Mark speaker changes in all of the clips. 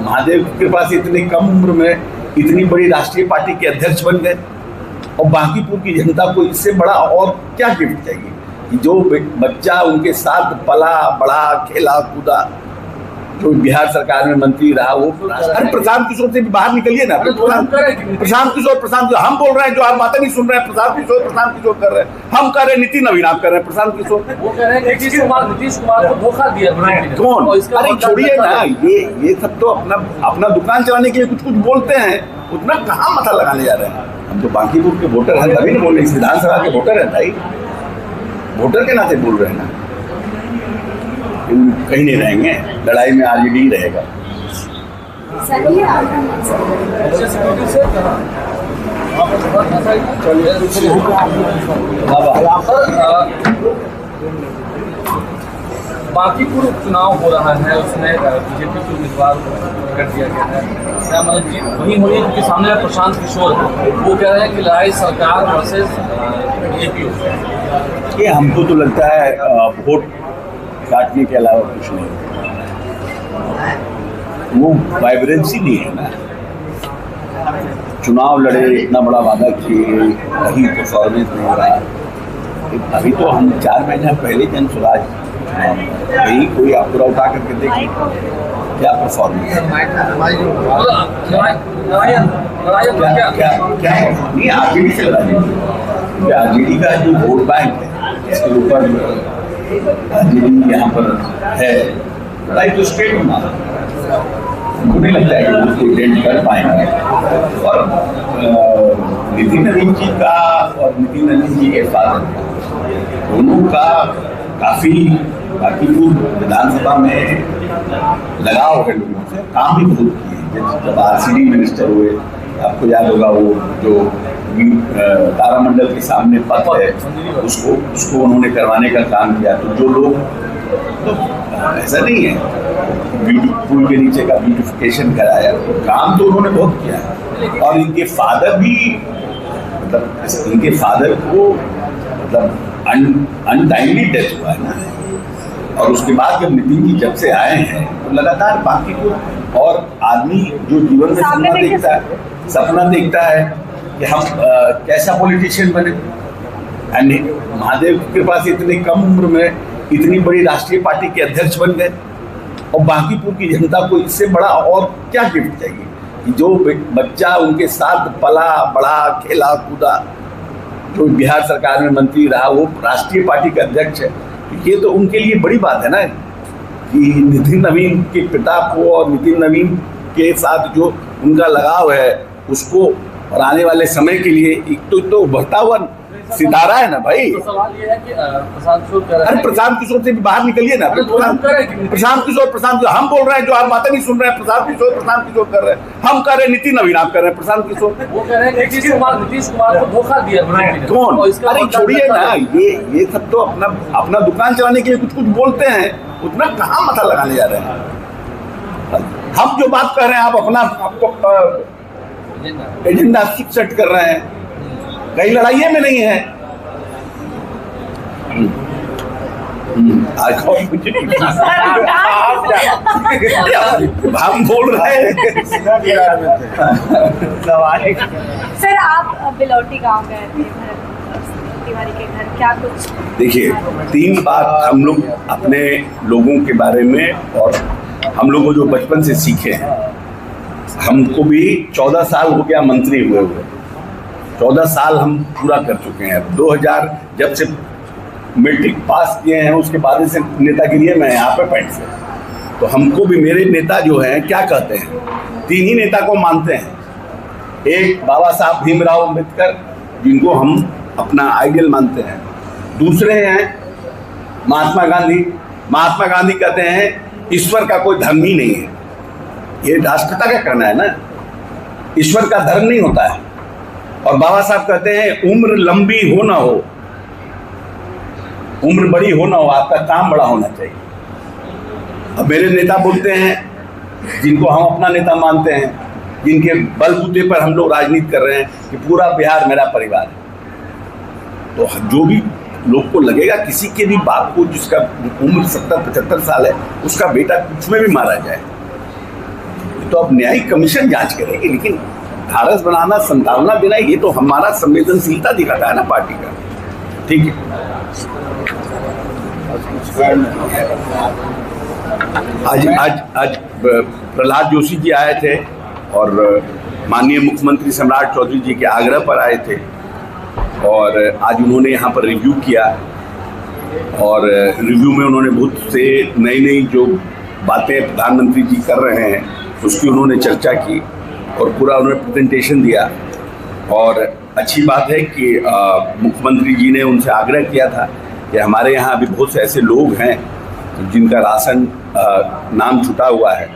Speaker 1: महादेव की कृपा से इतनी कम उम्र में इतनी बड़ी राष्ट्रीय पार्टी के अध्यक्ष बन गए और बांकीपुर की जनता को इससे बड़ा और क्या गिफ्ट चाहिए कि जो बच्चा उनके साथ पला बढ़ा खेला कूदा, जो बिहार सरकार में मंत्री रहा, वो अरे प्रशांत किशोर से भी बाहर निकलिए ना। प्रशांत किशोर हम बोल रहे हैं, जो आप बातें नहीं सुन रहे हैं। प्रशांत किशोर कर रहे हैं, हम कर रहे हैं। नितिन नवीन आप कर रहे हैं, प्रशांत किशोर
Speaker 2: वो कह रहे हैं नीतीश कुमार को धोखा दिया
Speaker 1: कौन? अरे छोड़िए ना, ये सब तो अपना दुकान चलाने के लिए कुछ बोलते हैं, उतना कहाँ मथा लगाने जा रहे हैं। हम तो बांकीपुर के वोटर हैं, तभी ना बोल रहे हैं, विधानसभा के वोटर हैं भाई, वोटर के नाते बोल रहे हैं ना। कहीं नहीं रहेंगे, लड़ाई में आरजेडी ही रहेगा।
Speaker 2: बांकीपुर उपचुनाव हो रहा है, उसमें बीजेपी के उम्मीदवार कर दिया गया है श्यामल जी, वहीं हुई उनके सामने प्रशांत किशोर, वो कह रहे हैं कि लड़ाई सरकार वर्सेस बीजेपी।
Speaker 1: ये हमको तो लगता है वोट काटने के अलावा कुछ नहीं, वो वाइब्रेंसी नहीं है ना। चुनाव लड़े, इतना बड़ा वादा किए, कहीं परफॉर्मेंस नहीं हो रहा। अभी तो हम 4 महीने पहले जन स्वराज कहीं कोई आप पूरा उठा करके देखिए क्या परफॉर्मेंस है, क्या नहीं। आरजेडी से लड़ा, आरजेडी का जो वोट बैंक है इसके ऊपर आरजेडी यहाँ पर है, लड़ाई तो स्टेट में मारा। मुझे नहीं लगता है कि उसको डेंट कर पाएंगे। और नितिन नवीन जी का और नितिन नवीन जी के फादर दोनों का काफ़ी बांकीपुर विधानसभा में लगाव है लोगों से, काम भी बहुत किए। जब आरसीडी मिनिस्टर हुए, आपको याद होगा वो जो तारामंडल के सामने पथ है उसको उन्होंने करवाने का काम किया। तो जो लोग तो ऐसा नहीं है, ब्यूटी पुल के नीचे का ब्यूटिफिकेशन कराया, काम तो उन्होंने बहुत किया। और इनके फादर भी, मतलब इनके फादर को मतलब अनटाइमली डेथ हुआ है ना। और उसके बाद जब नितिन जी जब से आए हैं तो लगातार बांकीपुर और आदमी जो जीवन में सपना देखता है कि हम कैसा पॉलिटिशियन बने। महादेव की कृपा से इतनी कम उम्र में इतनी बड़ी राष्ट्रीय पार्टी के अध्यक्ष बन गए और बांकीपुर की जनता को इससे बड़ा और क्या गिफ्ट चाहिए कि जो बच्चा उनके साथ पला बढ़ा खेला कूदा, जो बिहार सरकार में मंत्री रहा, वो राष्ट्रीय पार्टी का अध्यक्ष है। तो ये तो उनके लिए बड़ी बात है ना कि नितिन नवीन के पिता को और नितिन नवीन के साथ जो उनका लगाव है उसको, और आने वाले समय के लिए एक तो बढ़ता हुआ सितारा है ना भाई।
Speaker 2: तो सवाल ये है कि
Speaker 1: प्रशांत किशोर से भी बाहर निकलिए ना। प्रशांत किशोर हम बोल रहे हैं, जो आप बातें नहीं सुन रहे हैं। प्रशांत किशोर कर रहे हैं, हम कर रहे हैं। नितिन नवीन आप कर रहे हैं, प्रशांत किशोर
Speaker 2: वो कह रहे हैं नीतीश कुमार को धोखा दिया
Speaker 1: कौन? अरे छोड़िए ना, ये सब तो अपना दुकान चलाने के लिए कुछ बोलते हैं, उतना कहाँ मथा लगाने जा रहे हैं। हम जो बात कर रहे हैं आप आपको एजेंडा सेट कर रहे हैं, कहीं लड़ाइये में नहीं है। हम बोल रहे हैं।
Speaker 3: सर, आप बिलौटी गांव गए थे तिवारी के घर, क्या कुछ?
Speaker 1: देखिए, 3 बात हम लोग अपने लोगों के बारे में और हम लोगों जो बचपन से सीखे हैं। हमको भी 14 साल हो गया मंत्री हुए 14 साल हम पूरा कर चुके हैं। 2000 जब से मैट्रिक पास किए हैं उसके बाद से नेतागिरी में यहाँ पे पैंट से, तो हमको भी मेरे नेता जो हैं क्या कहते हैं, 3 ही नेता को मानते हैं। एक बाबा साहब भीमराव अम्बेडकर जिनको हम अपना आइडियल मानते हैं, दूसरे हैं महात्मा गांधी कहते हैं ईश्वर का कोई धर्म ही नहीं है। ये राष्ट्रपिता का कहना है ना, ईश्वर का धर्म नहीं होता है। और बाबा साहब कहते हैं उम्र लंबी हो ना हो, उम्र बड़ी हो ना हो, आपका काम बड़ा होना चाहिए। अब मेरे नेता बोलते हैं, जिनको हम अपना नेता मानते हैं, जिनके बलबूते पर हम लोग राजनीति कर रहे हैं कि पूरा बिहार मेरा परिवार है। तो जो भी लोग को लगेगा किसी के भी बाप को जिसका उम्र 70-75 साल है, उसका बेटा कुछ में भी मारा जाए, तो अब न्यायिक कमीशन जांच करेगी, लेकिन ढाढ़स बनाना, संतावना देना, ये तो हमारा संवेदनशीलता दिखाता है ना पार्टी का। ठीक है। आज प्रहलाद जोशी जी आए थे और माननीय मुख्यमंत्री सम्राट चौधरी जी के आग्रह पर आए थे, और आज उन्होंने यहाँ पर रिव्यू किया, और रिव्यू में उन्होंने बहुत से नई जो बातें प्रधानमंत्री जी कर रहे हैं उसकी उन्होंने चर्चा की और पूरा उन्होंने प्रेजेंटेशन दिया। और अच्छी बात है कि मुख्यमंत्री जी ने उनसे आग्रह किया था कि हमारे यहाँ अभी बहुत से ऐसे लोग हैं जिनका राशन नाम छुटा हुआ है,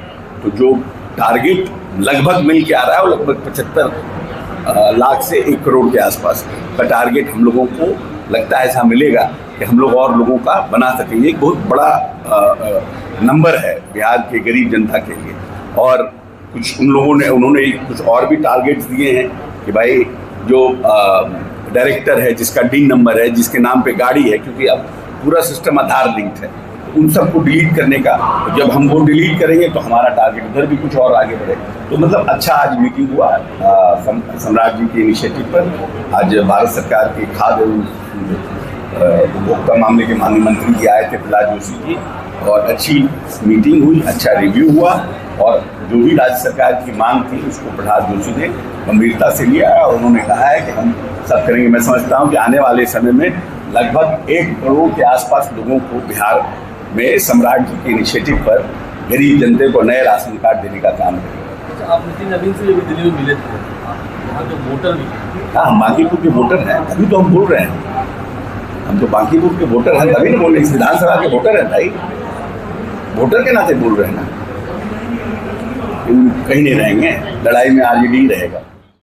Speaker 1: तो जो टारगेट लगभग मिल के आ रहा है वो लगभग 75 लाख से 1 करोड़ के आसपास का टारगेट हम लोगों को लगता है ऐसा मिलेगा कि हम लोग और लोगों का बना सकेंगे। एक बहुत बड़ा नंबर है बिहार के गरीब जनता के लिए। और कुछ उन्होंने कुछ और भी टारगेट्स दिए हैं कि भाई जो डायरेक्टर है, जिसका DIN नंबर है, जिसके नाम पे गाड़ी है, क्योंकि अब पूरा सिस्टम आधार लिंक्ड है, तो उन सबको डिलीट करने का, तो जब हम वो डिलीट करेंगे तो हमारा टारगेट उधर भी कुछ और आगे बढ़े। तो मतलब अच्छा आज मीटिंग हुआ सम्राट जी के इनिशिएटिव पर। आज भारत सरकार के खाद्य उपभोक्ता मामले के माननीय मंत्री जी आए थे, प्रहलाद जोशी जी, और अच्छी मीटिंग हुई, अच्छा रिव्यू हुआ, और जो भी राज्य सरकार की मांग थी उसको प्रहलाद जोशी ने गंभीरता से लिया और उन्होंने कहा है कि हम सब करेंगे। मैं समझता हूँ कि आने वाले समय में लगभग 1 करोड़ के आसपास लोगों को बिहार में सम्राट जी के इनिशिएटिव पर गरीब जनता को नए राशन कार्ड देने का काम करेंगे।
Speaker 2: आप नितिन नवीन से भी दिल्ली में मिले थे, यहाँ जो वोटर भी,
Speaker 1: हाँ, हम बांकीपुर के वोटर हैं, अभी तो हम बोल रहे हैं, हम तो बांकीपुर के वोटर हैं, तभी ना बोल रहे हैं, विधानसभा के वोटर हैं भाई, वोटर के नाते बोल रहे हैं ना, कहीं नहीं रहेंगे, लड़ाई में RJD ही रहेगा।